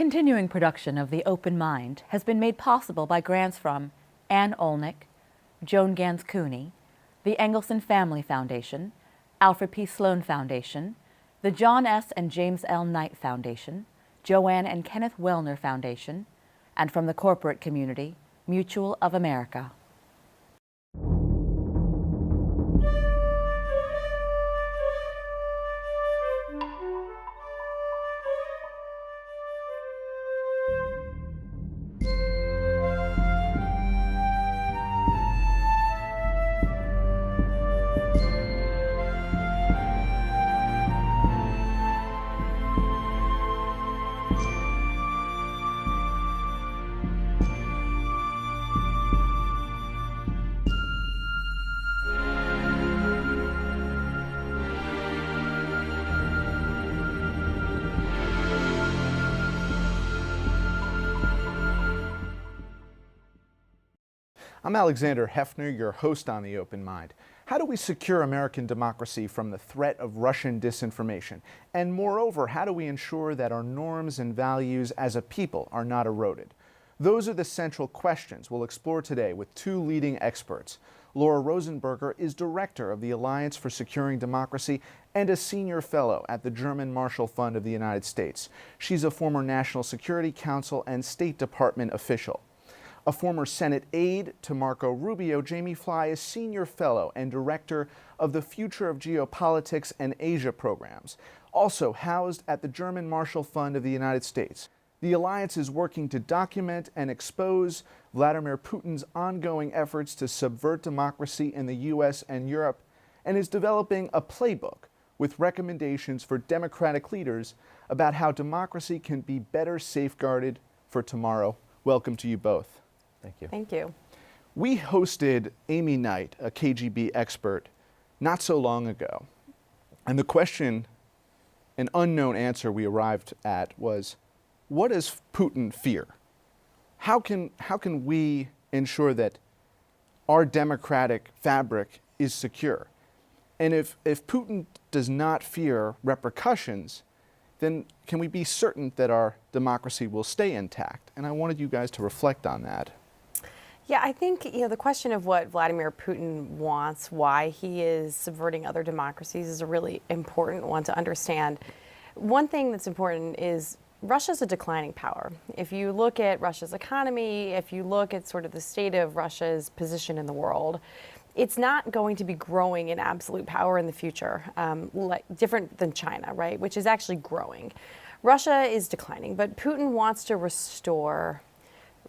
continuing production of The Open Mind has been made possible by grants from Ann Olnick, Joan Gans Cooney, the Engelson Family Foundation, Alfred P. Sloan Foundation, the John S. and James L. Knight Foundation, Joanne and Kenneth Wellner Foundation, and from the corporate community, Mutual of America. I'm Alexander Heffner, your host on The Open Mind. How do we secure American democracy from the threat of Russian disinformation? And moreover, how do we ensure that our norms and values as a people are not eroded? Those are the central questions we'll explore today with two leading experts. Laura Rosenberger is director of the Alliance for Securing Democracy and a senior fellow at the German Marshall Fund of the United States. She's a former National Security Council and State Department official. A former Senate aide to Marco Rubio, Jamie Fly is senior fellow and director of the Future of Geopolitics and Asia programs, also housed at the German Marshall Fund of the United States. The alliance is working to document and expose Vladimir Putin's ongoing efforts to subvert democracy in the U.S. and Europe, and is developing a playbook with recommendations for democratic leaders about how democracy can be better safeguarded for tomorrow. Welcome to you both. Thank you. Thank you. We hosted Amy Knight, a KGB expert, not so long ago. And the question, an unknown answer we arrived at was, what does Putin fear? How can we ensure that our democratic fabric is secure? And if Putin does not fear repercussions, then can we be certain that our democracy will stay intact? And I wanted you guys to reflect on that. Yeah, I think, the question of what Vladimir Putin wants, why he is subverting other democracies is a really important one to understand. One thing that's important is Russia's a declining power. If you look at Russia's economy, if you look at sort of the state of Russia's position in the world, it's not going to be growing in absolute power in the future, different than China, right, which is actually growing. Russia is declining, but Putin wants to restore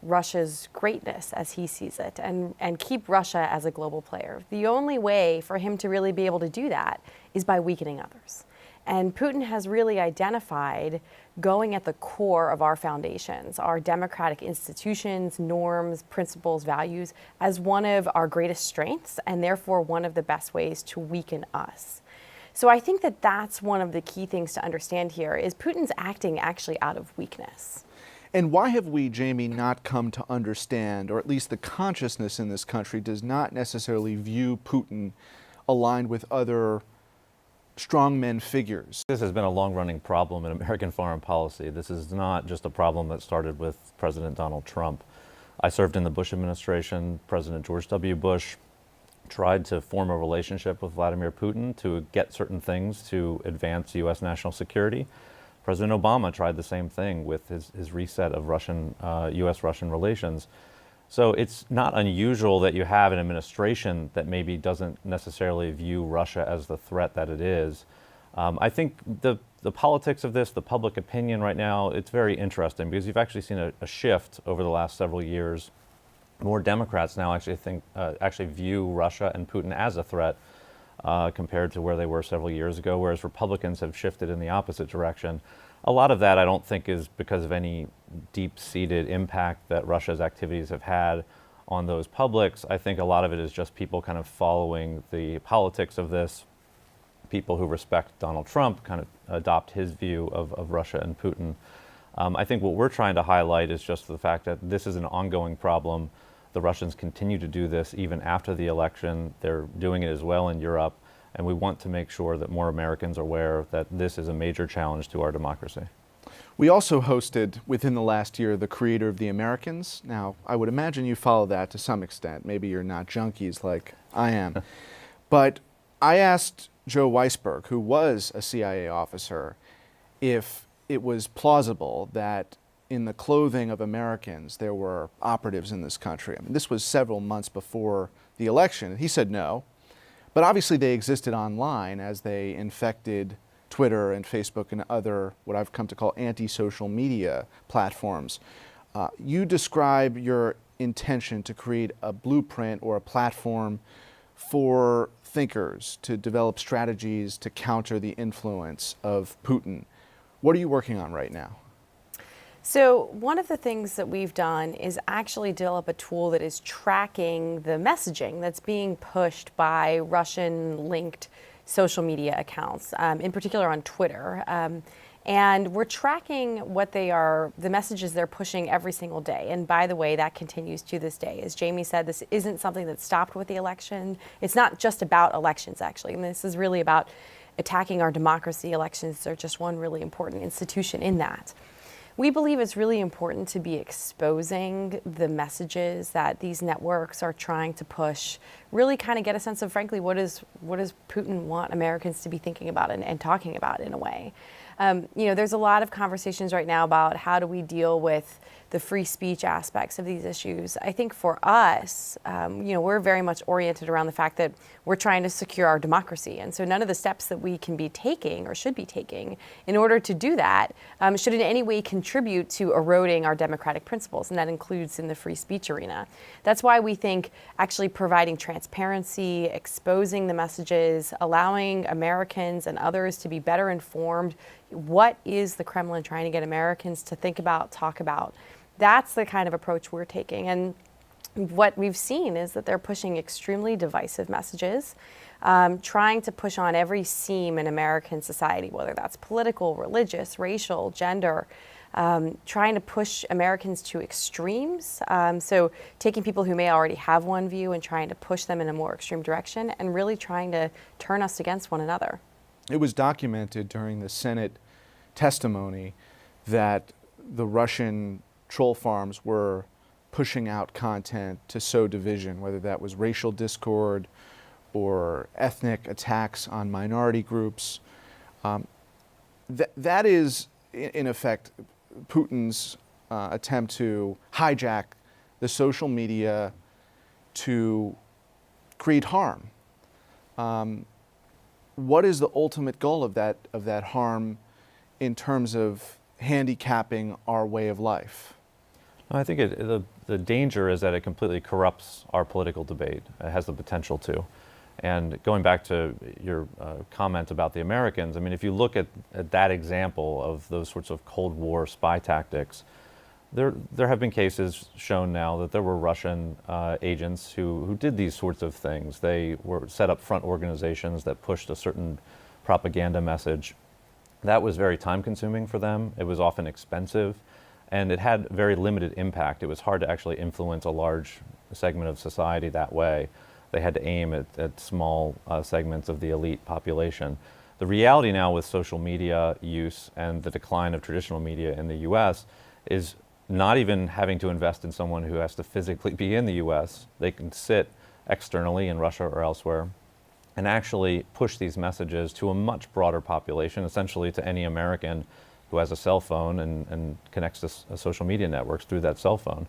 Russia's greatness as he sees it and keep Russia as a global player. The only way for him to really be able to do that is by weakening others. And Putin has really identified going at the core of our foundations, our democratic institutions, norms, principles, values, as one of our greatest strengths and therefore one of the best ways to weaken us. So I think that that's one of the key things to understand here is Putin's acting actually out of weakness. And why have we, Jamie, not come to understand, or at least the consciousness in this country does not necessarily view Putin aligned with other strongmen figures? This has been a long-running problem in American foreign policy. This is not just a problem that started with President Donald Trump. I served in the Bush administration. President George W. Bush tried to form a relationship with Vladimir Putin to get certain things to advance U.S. national security. President Obama tried the same thing with his reset of U.S.-Russian relations. So it's not unusual that you have an administration that maybe doesn't necessarily view Russia as the threat that it is. I think the politics of this, the public opinion right now, it's very interesting because you've actually seen a shift over the last several years. More Democrats now actually view Russia and Putin as a threat compared to where they were several years ago, whereas Republicans have shifted in the opposite direction. A lot of that I don't think is because of any deep-seated impact that Russia's activities have had on those publics. I think a lot of it is just people kind of following the politics of this. People who respect Donald Trump kind of adopt his view of Russia and Putin. I think what we're trying to highlight is just the fact that this is an ongoing problem. The Russians continue to do this even after the election. They're doing it as well in Europe. And we want to make sure that more Americans are aware that this is a major challenge to our democracy. We also hosted, within the last year, the creator of The Americans. Now, I would imagine you follow that to some extent. Maybe you're not junkies like I am. But I asked Joe Weisberg, who was a CIA officer, if it was plausible that in the clothing of Americans there were operatives in this country. I mean, this was several months before the election. He said no. But obviously they existed online as they infected Twitter and Facebook and other, what I've come to call anti-social media platforms. You describe your intention to create a blueprint or a platform for thinkers to develop strategies to counter the influence of Putin. What are you working on right now? So one of the things that we've done is actually develop a tool that is tracking the messaging that's being pushed by Russian-linked social media accounts, in particular on Twitter. And we're tracking what the messages they're pushing every single day. And by the way, that continues to this day. As Jamie said, this isn't something that stopped with the election. It's not just about elections, actually. And this is really about attacking our democracy. Elections are just one really important institution in that. We believe it's really important to be exposing the messages that these networks are trying to push, really kind of get a sense of, frankly, what does Putin want Americans to be thinking about and talking about in a way. There's a lot of conversations right now about how do we deal with the free speech aspects of these issues. I think for us, we're very much oriented around the fact that we're trying to secure our democracy. And so none of the steps that we can be taking or should be taking in order to do that should in any way contribute to eroding our democratic principles. And that includes in the free speech arena. That's why we think actually providing transparency, exposing the messages, allowing Americans and others to be better informed. What is the Kremlin trying to get Americans to think about, talk about? That's the kind of approach we're taking. And what we've seen is that they're pushing extremely divisive messages, trying to push on every seam in American society, whether that's political, religious, racial, gender, trying to push Americans to extremes. So taking people who may already have one view and trying to push them in a more extreme direction and really trying to turn us against one another. It was documented during the Senate testimony that the Russian troll farms were pushing out content to sow division, whether that was racial discord or ethnic attacks on minority groups. That is, in effect, Putin's attempt to hijack the social media to create harm. What is the ultimate goal of that harm in terms of handicapping our way of life? I think the danger is that it completely corrupts our political debate. It has the potential to. And going back to your comment about the Americans, I mean, if you look at that example of those sorts of Cold War spy tactics, there have been cases shown now that there were Russian agents who did these sorts of things. They were set up front organizations that pushed a certain propaganda message. That was very time-consuming for them. It was often expensive, and it had very limited impact. It was hard to actually influence a large segment of society that way. They had to aim at small segments of the elite population. The reality now with social media use and the decline of traditional media in the US is not even having to invest in someone who has to physically be in the US. They can sit externally in Russia or elsewhere and actually push these messages to a much broader population, essentially to any American who has a cell phone and connects to social media networks through that cell phone.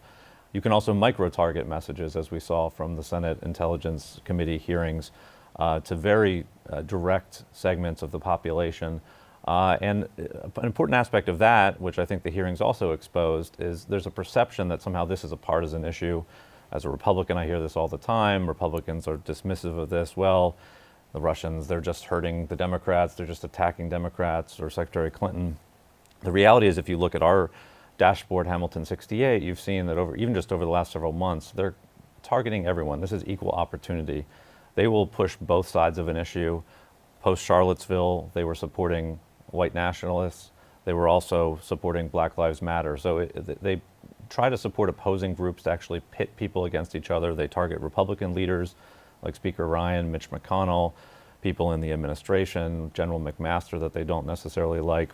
You can also micro-target messages, as we saw from the Senate Intelligence Committee hearings, to very direct segments of the population. And an important aspect of that, which I think the hearings also exposed, is there's a perception that somehow this is a partisan issue. As a Republican, I hear this all the time. Republicans are dismissive of this. Well, the Russians, they're just hurting the Democrats. They're just attacking Democrats or Secretary Clinton. The reality is, if you look at our dashboard, Hamilton 68, you've seen that even just over the last several months, they're targeting everyone. This is equal opportunity. They will push both sides of an issue. Post-Charlottesville, they were supporting white nationalists. They were also supporting Black Lives Matter. So they try to support opposing groups to actually pit people against each other. They target Republican leaders like Speaker Ryan, Mitch McConnell, people in the administration, General McMaster that they don't necessarily like.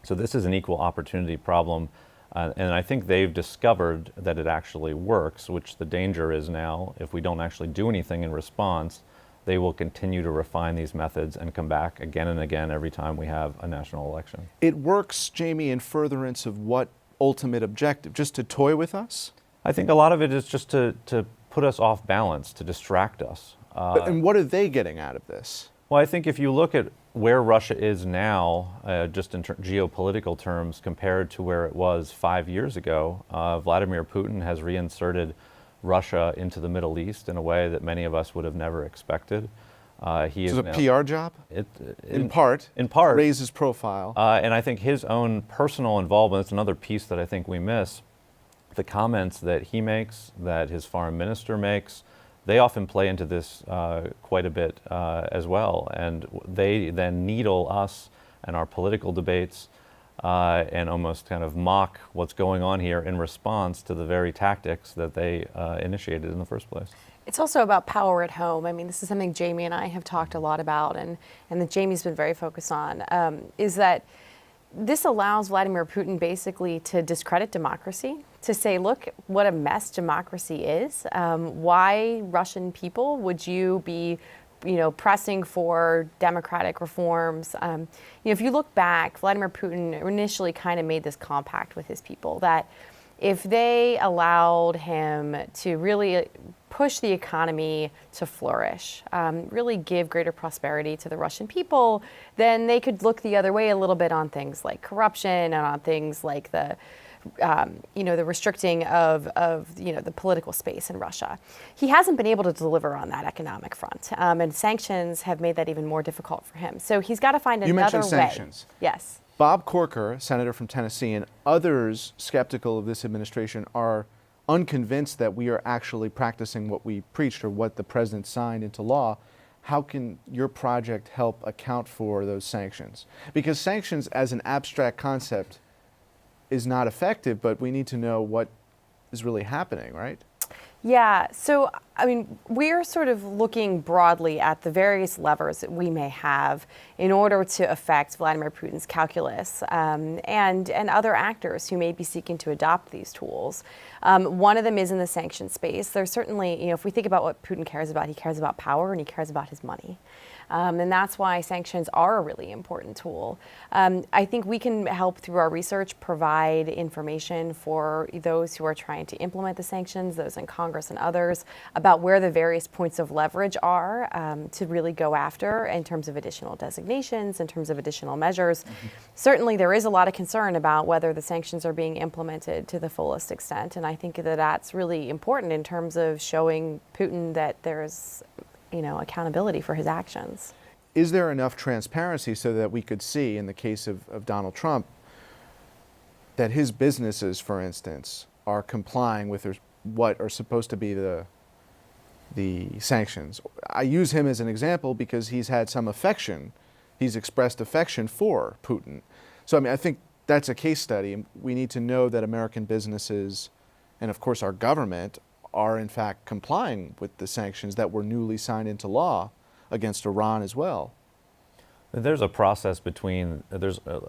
So this is an equal opportunity problem. And I think they've discovered that it actually works, which the danger is now, if we don't actually do anything in response, they will continue to refine these methods and come back again and again every time we have a national election. It works, Jamie, in furtherance of what ultimate objective? Just to toy with us? I think a lot of it is just to put us off balance, to distract us. And what are they getting out of this? Well, I think if you look at where Russia is now, just in geopolitical terms, compared to where it was 5 years ago, Vladimir Putin has reinserted Russia into the Middle East in a way that many of us would have never expected. He is a PR job? In part. In part. Raise his profile. And I think his own personal involvement, it's another piece that I think we miss. The comments that he makes, that his foreign minister makes, they often play into this quite a bit as well. And they then needle us and our political debates and almost kind of mock what's going on here in response to the very tactics that they initiated in the first place. It's also about power at home. I mean, this is something Jamie and I have talked a lot about, and that Jamie's been very focused on, is that this allows Vladimir Putin basically to discredit democracy, to say, look, what a mess democracy is. Why, Russian people, would you be pressing for democratic reforms? If you look back, Vladimir Putin initially kind of made this compact with his people that if they allowed him to really push the economy to flourish, really give greater prosperity to the Russian people, then they could look the other way a little bit on things like corruption and on things like the restricting of the political space in Russia. He hasn't been able to deliver on that economic front, and sanctions have made that even more difficult for him. So he's got to find another way. You mentioned sanctions. Yes. Bob Corker, senator from Tennessee, and others skeptical of this administration are unconvinced that we are actually practicing what we preached or what the president signed into law. How can your project help account for those sanctions? Because sanctions as an abstract concept is not effective, but we need to know what is really happening, right? Yeah, so I mean, we're sort of looking broadly at the various levers that we may have in order to affect Vladimir Putin's calculus and other actors who may be seeking to adopt these tools. One of them is in the sanction space. There's certainly, if we think about what Putin cares about, he cares about power and he cares about his money. And that's why sanctions are a really important tool. I think we can help through our research provide information for those who are trying to implement the sanctions, those in Congress and others, about where the various points of leverage are to really go after in terms of additional designations, in terms of additional measures. Mm-hmm. Certainly there is a lot of concern about whether the sanctions are being implemented to the fullest extent, and I think that that's really important in terms of showing Putin that there's accountability for his actions. Is there enough transparency so that we could see, in the case of Donald Trump, that his businesses, for instance, are complying with what are supposed to be the sanctions? I use him as an example because he's had some affection. He's expressed affection for Putin. So, I think that's a case study. We need to know that American businesses and, of course, our government are in fact complying with the sanctions that were newly signed into law against Iran as well. There's a process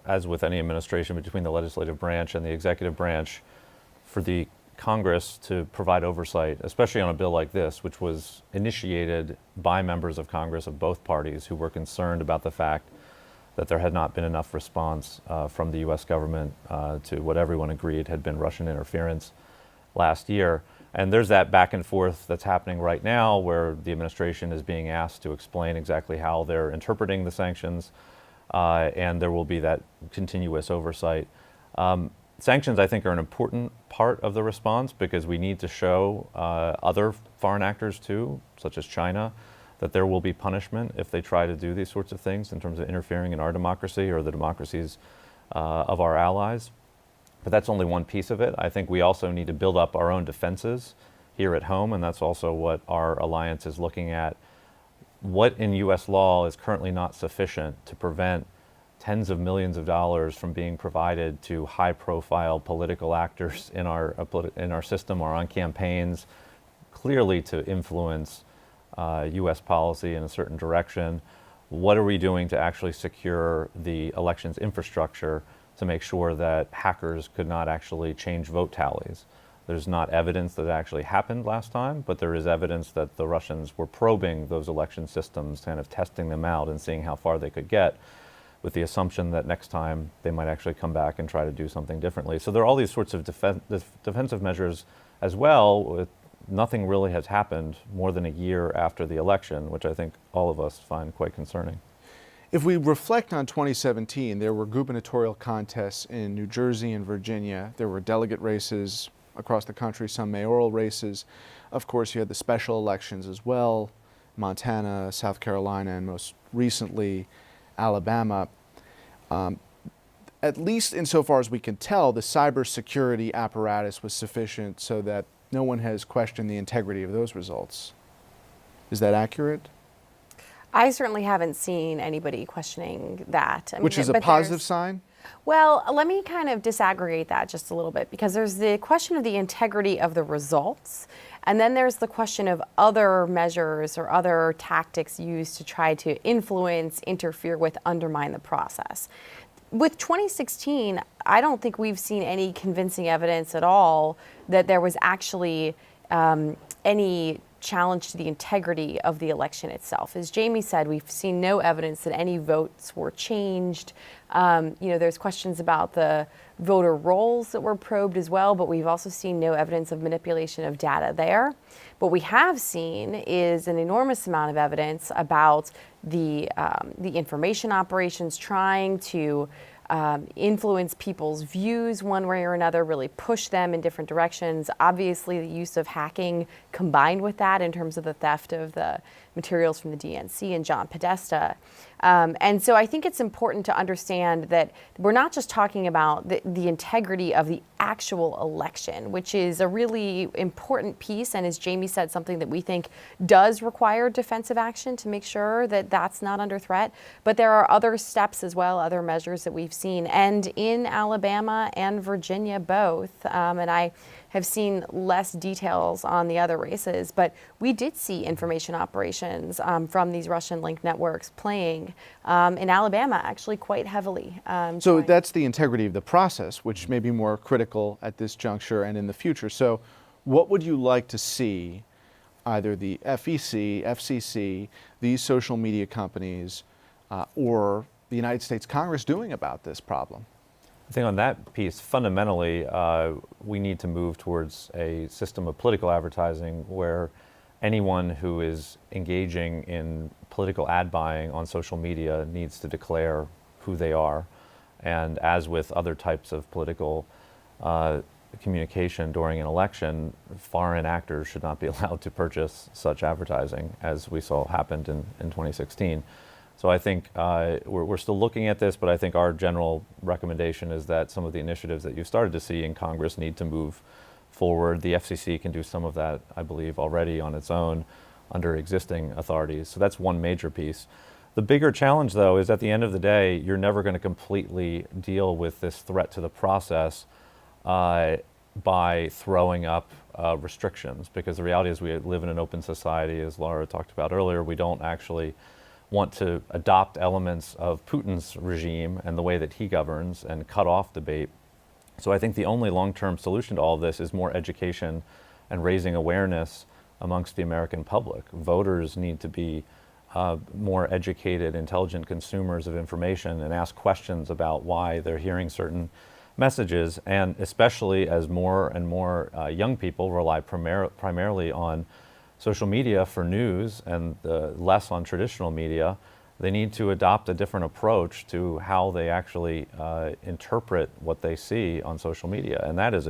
as with any administration, between the legislative branch and the executive branch for the Congress to provide oversight, especially on a bill like this, which was initiated by members of Congress of both parties who were concerned about the fact that there had not been enough response from the U.S. government to what everyone agreed had been Russian interference last year. And there's that back and forth that's happening right now where the administration is being asked to explain exactly how they're interpreting the sanctions, and there will be that continuous oversight. Sanctions, I think, are an important part of the response because we need to show other foreign actors too, such as China, that there will be punishment if they try to do these sorts of things in terms of interfering in our democracy or the democracies of our allies. But that's only one piece of it. I think we also need to build up our own defenses here at home, and that's also what our alliance is looking at. What in U.S. law is currently not sufficient to prevent tens of millions of dollars from being provided to high-profile political actors in our system or on campaigns, clearly to influence U.S. policy in a certain direction? What are we doing to actually secure the elections infrastructure to make sure that hackers could not actually change vote tallies. There's not evidence that it actually happened last time, but there is evidence that the Russians were probing those election systems, kind of testing them out and seeing how far they could get, with the assumption that next time they might actually come back and try to do something differently. So there are all these sorts of defensive measures as well. With nothing really has happened more than a year after the election, which I think all of us find quite concerning. If we reflect on 2017, there were gubernatorial contests in New Jersey and Virginia. There were delegate races across the country, some mayoral races. Of course, you had the special elections as well, Montana, South Carolina, and most recently, Alabama. At least insofar as we can tell, the cybersecurity apparatus was sufficient so that no one has questioned the integrity of those results. Is that accurate? I certainly haven't seen anybody questioning that. Which is a positive sign? Well, let me kind of disaggregate that just a little bit, because there's the question of the integrity of the results, and then there's the question of other measures or other tactics used to try to influence, interfere with, undermine the process. With 2016, I don't think we've seen any convincing evidence at all that there was actually any challenge to the integrity of the election itself. As Jamie said, we've seen no evidence that any votes were changed. There's questions about the voter rolls that were probed as well, but we've also seen no evidence of manipulation of data there. What we have seen is an enormous amount of evidence about the information operations trying to influence people's views one way or another, really push them in different directions. Obviously, the use of hacking combined with that in terms of the theft of the materials from the DNC and John Podesta. And so I think it's important to understand that we're not just talking about the integrity of the actual election, which is a really important piece, and as Jamie said, something that we think does require defensive action to make sure that that's not under threat. But there are other steps as well, other measures that we've seen, and in Alabama and Virginia both, and I have seen less details on the other races, but we did see information operations from these Russian-linked networks playing in Alabama actually quite heavily. So that's the integrity of the process, which may be more critical at this juncture and in the future. So what would you like to see either the FEC, FCC, these social media companies, or the United States Congress doing about this problem? I think on that piece, fundamentally, we need to move towards a system of political advertising where anyone who is engaging in political ad buying on social media needs to declare who they are. And as with other types of political communication during an election, foreign actors should not be allowed to purchase such advertising, as we saw happened in 2016. So I think we're still looking at this, but I think our general recommendation is that some of the initiatives that you've started to see in Congress need to move forward. The FCC can do some of that, I believe, already on its own under existing authorities. So that's one major piece. The bigger challenge, though, is at the end of the day, you're never going to completely deal with this threat to the process by throwing up restrictions, because the reality is we live in an open society, as Laura talked about earlier. We don't actually want to adopt elements of Putin's regime and the way that he governs and cut off debate. So I think the only long-term solution to all of this is more education and raising awareness amongst the American public. Voters need to be more educated, intelligent consumers of information and ask questions about why they're hearing certain messages, and especially as more and more young people rely primarily on social media for news and less on traditional media, they need to adopt a different approach to how they actually interpret what they see on social media. And that is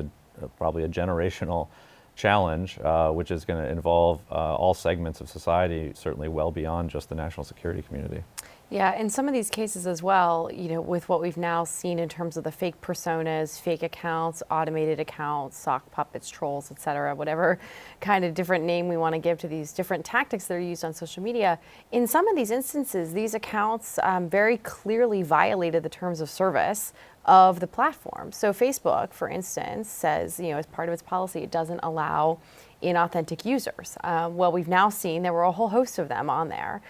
probably a generational challenge, which is going to involve all segments of society, certainly well beyond just the national security community. Yeah, in some of these cases as well, with what we've now seen in terms of the fake personas, fake accounts, automated accounts, sock puppets, trolls, et cetera, whatever kind of different name we want to give to these different tactics that are used on social media, in some of these instances, these accounts very clearly violated the terms of service of the platform. So Facebook, for instance, says, as part of its policy, it doesn't allow inauthentic users. Well, we've now seen there were a whole host of them on there.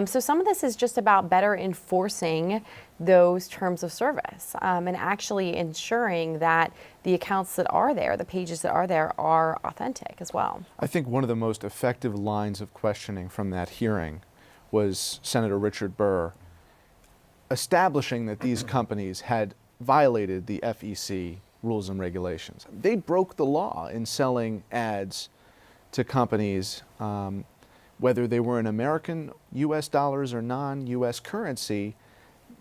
So some of this is just about better enforcing those terms of service and actually ensuring that the accounts that are there, the pages that are authentic as well. I think one of the most effective lines of questioning from that hearing was Senator Richard Burr establishing that these companies had violated the FEC rules and regulations. They broke the law in selling ads to companies, whether they were in American US dollars or non-US currency.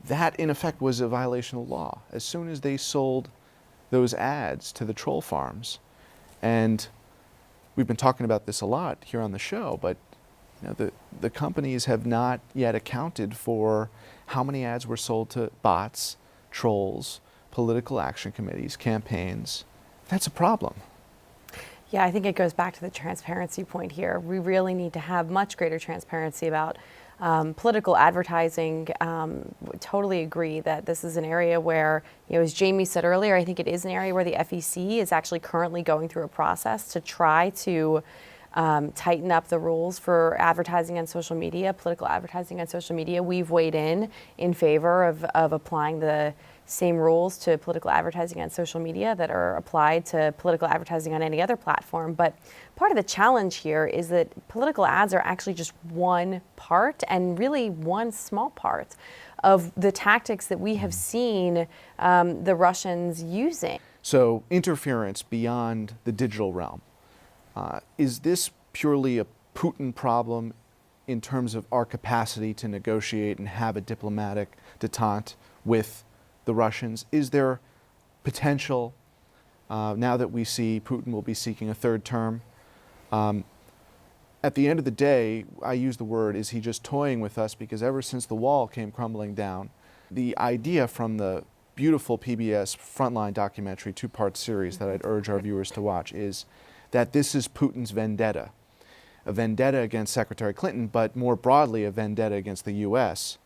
That in effect was a violation of law as soon as they sold those ads to the troll farms. And we've been talking about this a lot here on the show, but the companies have not yet accounted for how many ads were sold to bots, trolls, political action committees, campaigns. That's a problem. Yeah, I think it goes back to the transparency point here. We really need to have much greater transparency about political advertising. Totally agree that this is an area where, as Jamie said earlier, I think it is an area where the FEC is actually currently going through a process to try to tighten up the rules for advertising on social media, political advertising on social media. We've weighed in favor of applying the same rules to political advertising on social media that are applied to political advertising on any other platform. But part of the challenge here is that political ads are actually just one part, and really one small part of the tactics that we have seen the Russians using. So interference beyond the digital realm. Is this purely a Putin problem in terms of our capacity to negotiate and have a diplomatic detente with the Russians? Is there potential, now that we see Putin will be seeking a third term? At the end of the day, I use the word, is he just toying with us? Because ever since the wall came crumbling down, the idea from the beautiful PBS Frontline documentary, two-part series that I'd urge our viewers to watch, is that this is Putin's vendetta. A vendetta against Secretary Clinton, but more broadly, a vendetta against the U.S.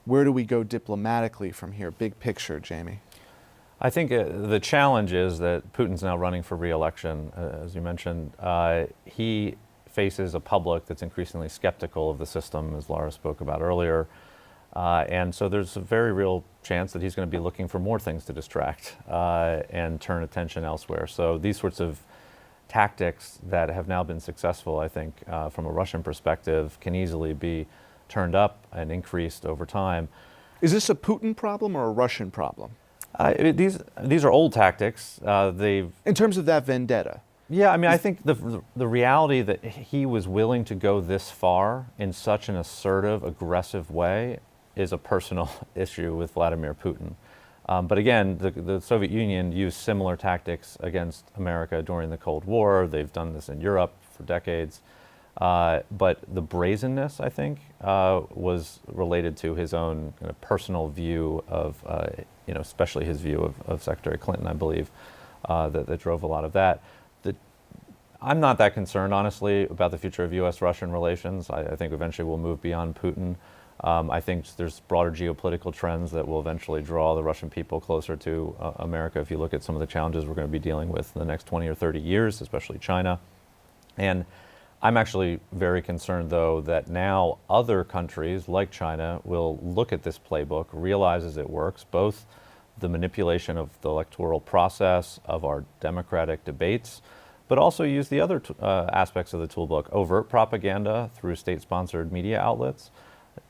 Where do we go diplomatically from here? Big picture, Jamie. I think the challenge is that Putin's now running for re-election. As you mentioned, he faces a public that's increasingly skeptical of the system, as Laura spoke about earlier. And so there's a very real chance that he's going to be looking for more things to distract and turn attention elsewhere. So these sorts of tactics that have now been successful, I think, from a Russian perspective, can easily be turned up and increased over time. Is this a Putin problem or a Russian problem? These are old tactics. In terms of that vendetta? Yeah, I mean, I think the reality that he was willing to go this far in such an assertive, aggressive way is a personal issue with Vladimir Putin. But again, the Soviet Union used similar tactics against America during the Cold War. They've done this in Europe for decades. But the brazenness, I think, was related to his own kind of personal view of, especially his view of Secretary Clinton, I believe, that drove a lot of that. I'm not that concerned, honestly, about the future of U.S.-Russian relations. I think eventually we'll move beyond Putin. I think there's broader geopolitical trends that will eventually draw the Russian people closer to America if you look at some of the challenges we're going to be dealing with in the next 20 or 30 years, especially China. And I'm actually very concerned, though, that now other countries like China will look at this playbook, realizes it works, both the manipulation of the electoral process, of our democratic debates, but also use the other aspects of the toolbook, overt propaganda through state-sponsored media outlets,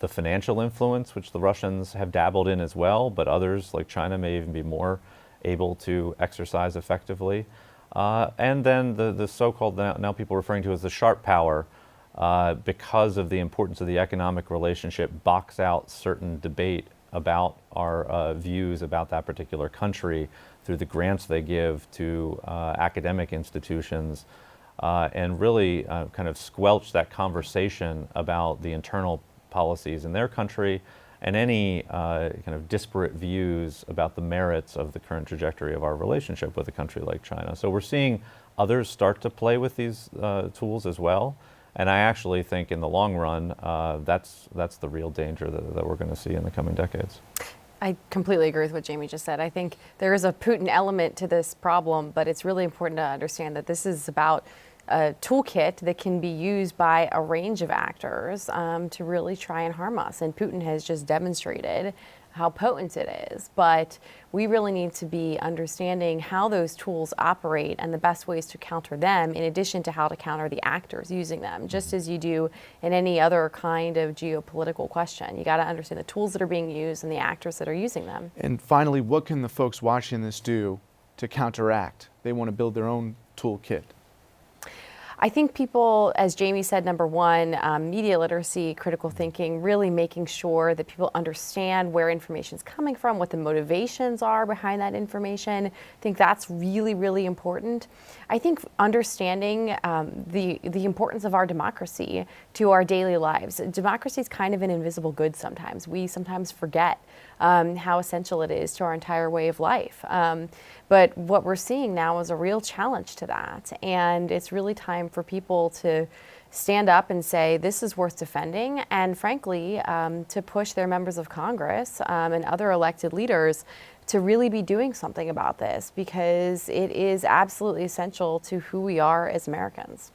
the financial influence, which the Russians have dabbled in as well, but others like China may even be more able to exercise effectively. And then the so-called, now people referring to as the sharp power, because of the importance of the economic relationship, box out certain debate about our views about that particular country through the grants they give to academic institutions, and really kind of squelch that conversation about the internal policies in their country and any kind of disparate views about the merits of the current trajectory of our relationship with a country like China. So we're seeing others start to play with these tools as well. And I actually think in the long run, that's the real danger that we're going to see in the coming decades. I completely agree with what Jamie just said. I think there is a Putin element to this problem, but it's really important to understand that this is about a toolkit that can be used by a range of actors to really try and harm us. And Putin has just demonstrated how potent it is. But we really need to be understanding how those tools operate and the best ways to counter them, in addition to how to counter the actors using them, just as you do in any other kind of geopolitical question. You got to understand the tools that are being used and the actors that are using them. And finally, what can the folks watching this do to counteract? They want to build their own toolkit. I think people, as Jamie said, number one, media literacy, critical thinking, really making sure that people understand where information is coming from, what the motivations are behind that information. I think that's really, really important. I think understanding the importance of our democracy to our daily lives. Democracy is kind of an invisible good sometimes. We sometimes forget how essential it is to our entire way of life. But what we're seeing now is a real challenge to that. And it's really time for people to stand up and say, this is worth defending. And frankly, to push their members of Congress and other elected leaders to really be doing something about this, because it is absolutely essential to who we are as Americans.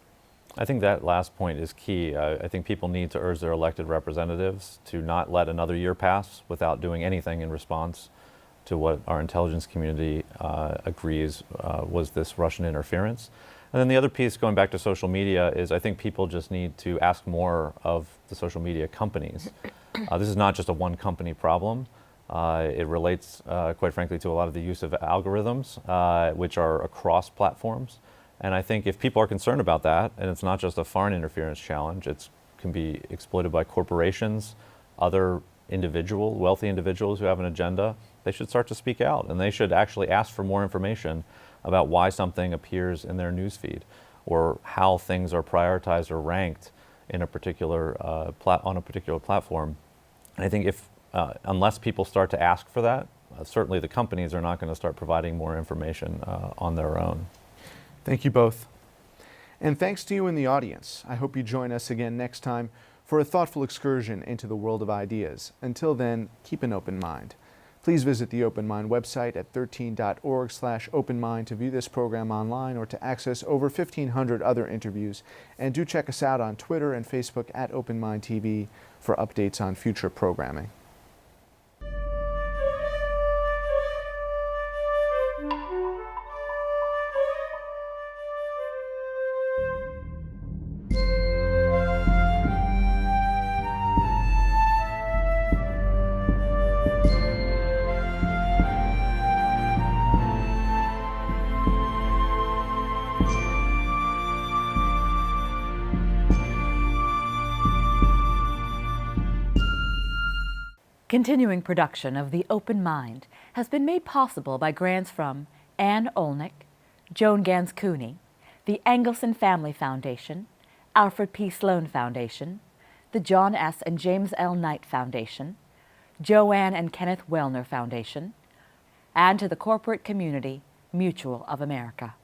I think that last point is key. I think people need to urge their elected representatives to not let another year pass without doing anything in response to what our intelligence community agrees was this Russian interference. And then the other piece, going back to social media, is I think people just need to ask more of the social media companies. This is not just a one company problem. It relates, quite frankly, to a lot of the use of algorithms, which are across platforms. And I think if people are concerned about that, and it's not just a foreign interference challenge, it can be exploited by corporations, other individuals, wealthy individuals who have an agenda, they should start to speak out, and they should actually ask for more information about why something appears in their newsfeed, or how things are prioritized or ranked in a particular on a particular platform. And I think if unless people start to ask for that, certainly the companies are not going to start providing more information on their own. Thank you both. And thanks to you in the audience. I hope you join us again next time for a thoughtful excursion into the world of ideas. Until then, keep an open mind. Please visit the Open Mind website at 13.org/openmind to view this program online or to access over 1,500 other interviews. And do check us out on Twitter and Facebook at Open Mind TV for updates on future programming. Continuing production of The Open Mind has been made possible by grants from Anne Olnick, Joan Gans Cooney, the Angelson Family Foundation, Alfred P. Sloan Foundation, the John S. and James L. Knight Foundation, Joanne and Kenneth Wellner Foundation, and to the corporate community Mutual of America.